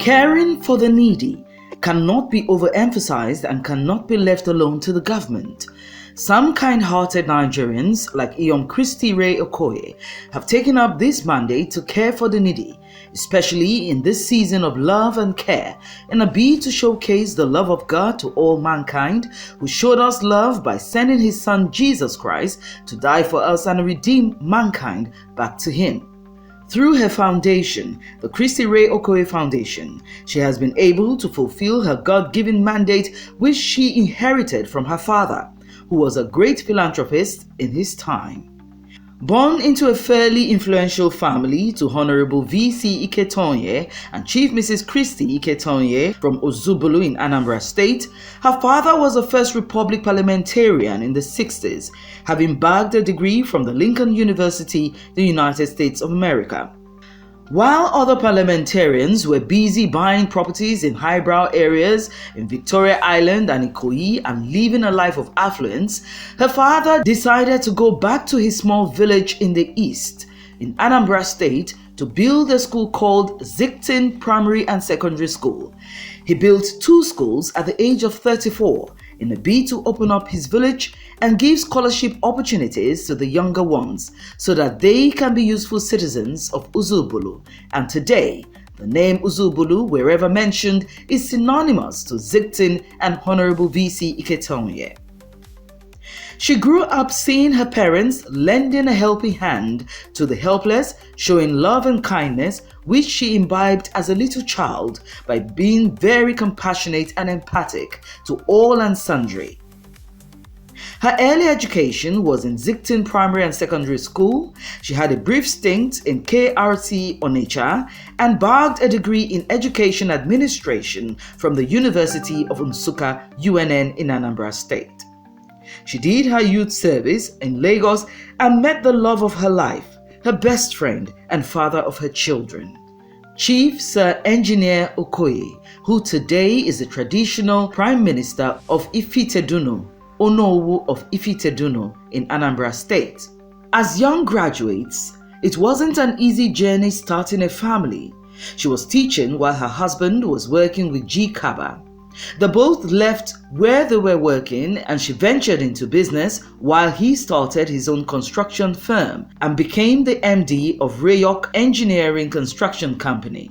Caring for the needy cannot be overemphasized and cannot be left alone to the government. Some kind-hearted Nigerians like Iyom Christy Okoye have taken up this mandate to care for the needy, especially in this season of love and care, in a bid to showcase the love of God to all mankind, who showed us love by sending his son Jesus Christ to die for us and redeem mankind back to him. Through her foundation, the Christy Okoye Foundation, she has been able to fulfill her God-given mandate which she inherited from her father, who was a great philanthropist in his time. Born into a fairly influential family to Honorable V.C. Iketonye and Chief Mrs. Christy Iketonye from Ozubulu in Anambra State, her father was a First Republic parliamentarian in the 60s, having bagged a degree from the Lincoln University, the United States of America. While other parliamentarians were busy buying properties in highbrow areas in Victoria Island and Okoye and living a life of affluence, her father decided to go back to his small village in the east, in Anambra State, to build a school called Zigton Primary and Secondary School. He built 2 schools at the age of 34 in a bid to open up his village and give scholarship opportunities to the younger ones so that they can be useful citizens of Ozubulu. And today, the name Ozubulu, wherever mentioned, is synonymous to Zigton and Honorable V.C. Iketonye. She grew up seeing her parents lending a helping hand to the helpless, showing love and kindness, which she imbibed as a little child by being very compassionate and empathic to all and sundry. Her early education was in Zigton Primary and Secondary School. She had a brief stint in KRT Onitsha and bagged a degree in Education Administration from the University of Nsukka, UNN in Anambra State. She did her youth service in Lagos and met the love of her life, her best friend and father of her children, Chief Sir Engineer Okoye, who today is the traditional Prime Minister of Ifiteduno, Onowu of Ifiteduno in Anambra State. As young graduates, it wasn't an easy journey starting a family. She was teaching while her husband was working with G Kaba. They both left where they were working and she ventured into business while he started his own construction firm and became the MD of Rayok Engineering Construction Company.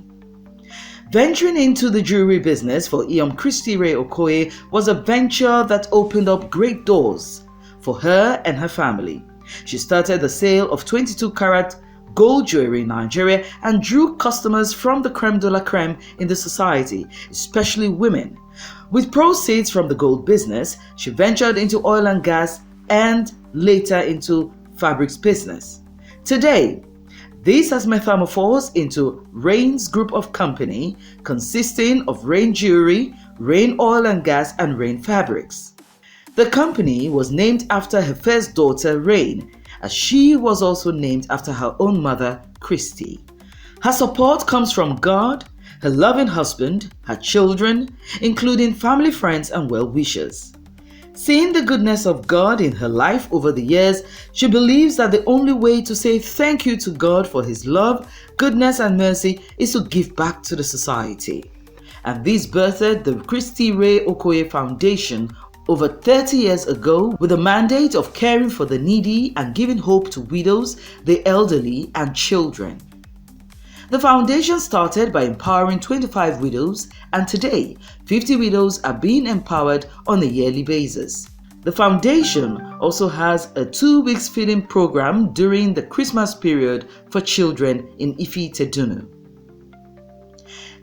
Venturing into the jewelry business for Iyom Christy Okoye was a venture that opened up great doors for her and her family. She started the sale of 22-carat gold jewelry in Nigeria and drew customers from the creme de la creme in the society, especially women. With proceeds from the gold business, she ventured into oil and gas and later into fabrics business. Today, this has metamorphosed into Rain's group of company consisting of Rain Jewelry, Rain Oil and Gas and Rain Fabrics. The company was named after her first daughter Rain, as she was also named after her own mother, Christy. Her support comes from God, her loving husband, her children, including family, friends, and well-wishers. Seeing the goodness of God in her life over the years, she believes that the only way to say thank you to God for his love, goodness, and mercy is to give back to the society. And this birthed the Christy Okoye Foundation over 30 years ago with the mandate of caring for the needy and giving hope to widows, the elderly, and children. The foundation started by empowering 25 widows, and today 50 widows are being empowered on a yearly basis. The foundation also has a 2-week feeding program during the Christmas period for children in Ifiteduno.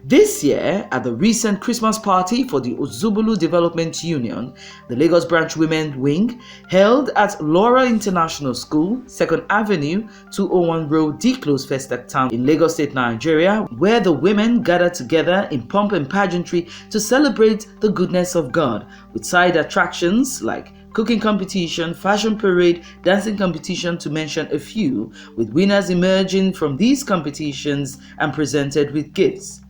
This year, at the recent Christmas party for the Ozubulu Development Union, the Lagos Branch Women Wing, held at Laura International School, 2nd Avenue, 201 Road, D-Close, Festac Town in Lagos State, Nigeria, where the women gathered together in pomp and pageantry to celebrate the goodness of God, with side attractions like cooking competition, fashion parade, dancing competition, to mention a few, with winners emerging from these competitions and presented with gifts.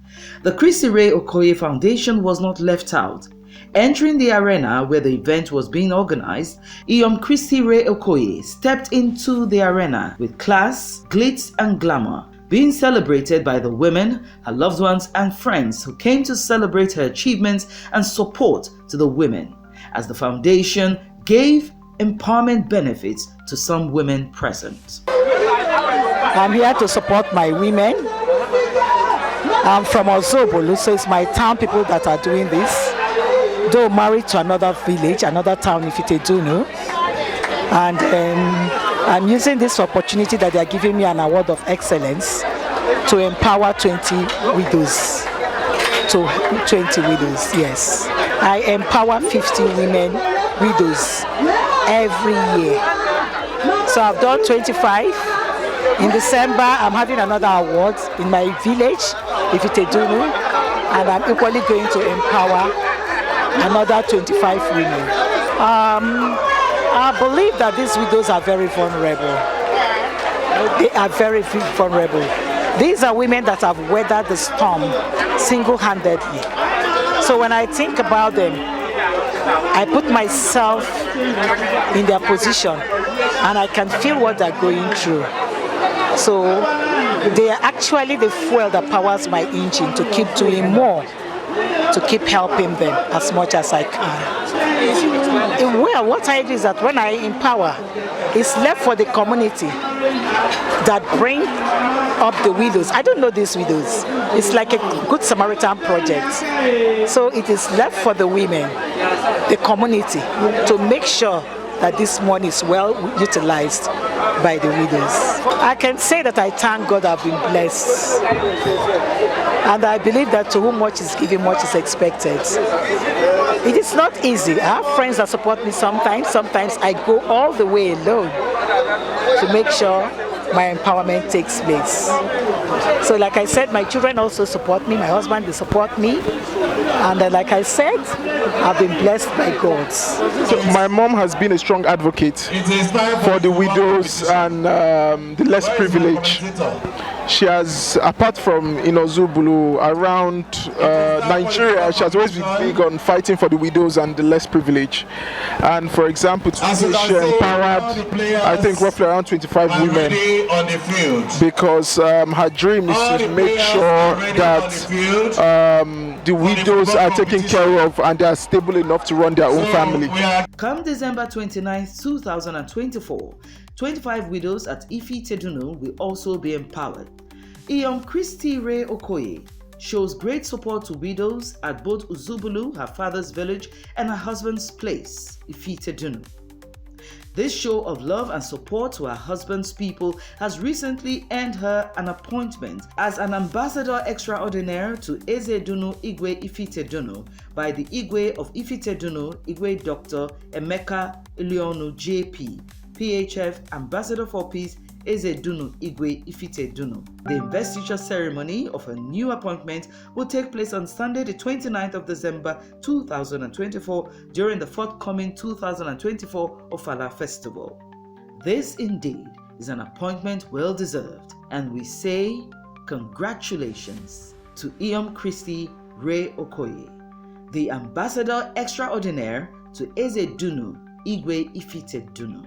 The Christy Okoye Foundation was not left out. Entering the arena where the event was being organized, Iyom Christy Okoye stepped into the arena with class, glitz and glamour, being celebrated by the women, her loved ones and friends who came to celebrate her achievements and support to the women, as the foundation gave empowerment benefits to some women present. I'm here to support my women. I'm from Ozobolu, so it's my town people that are doing this. Though married to another village, another town, Ifitedunu. And I'm using this opportunity that they are giving me an award of excellence to empower 20 widows. To 20 widows, yes. I empower 50 women widows every year. So I've done 25. In December, I'm having another award in my village, Ifitedunu, and I'm equally going to empower another 25 women. I believe that these widows are very vulnerable. They are very vulnerable. These are women that have weathered the storm single-handedly. So when I think about them, I put myself in their position and I can feel what they're going through. So they are actually the fuel that powers my engine to keep doing more, to keep helping them as much as I can. Well, what I do is that when I empower, it's left for the community that bring up the widows. I don't know these widows. It's like a Good Samaritan project. So it is left for the women, the community, to make sure that this money is well utilized by the widows. I can say that I thank God I've been blessed. And I believe that to whom much is given, much is expected. It is not easy. I have friends that support me sometimes. Sometimes I go all the way alone to make sure my empowerment takes place. So like I said, my children also support me, my husband, they support me. And like I said, I've been blessed by God. So my mom has been a strong advocate for the widows and the less privileged. She has, apart from Ozobolu, around Nigeria, she has always been big on fighting for the widows and the less privileged. And for example, she empowered, I think, roughly around 25 women, because her dream is to make sure that the widows are taken care of and they are stable enough to run their own family. Come December 29, 2024, 25 widows at Ifitedunu will also be empowered. Iyom Christy Okoye shows great support to widows at both Ozobolu, her father's village, and her husband's place, Ifitedunu. This show of love and support to her husband's people has recently earned her an appointment as an ambassador extraordinaire to Eze-Dunu Igwe Ifitedunu by the Igwe of Ifitedunu, Igwe Dr. Emeka Ilionu JP, PHF Ambassador for Peace, Eze-Dunu Igwe Ifitedunu. The investiture ceremony of her new appointment will take place on Sunday, the 29th of December 2024 during the forthcoming 2024 Ofala Festival. This indeed is an appointment well deserved, and we say congratulations to Iyom Christy Okoye, the Ambassador Extraordinaire to Eze-Dunu Igwe Ifitedunu.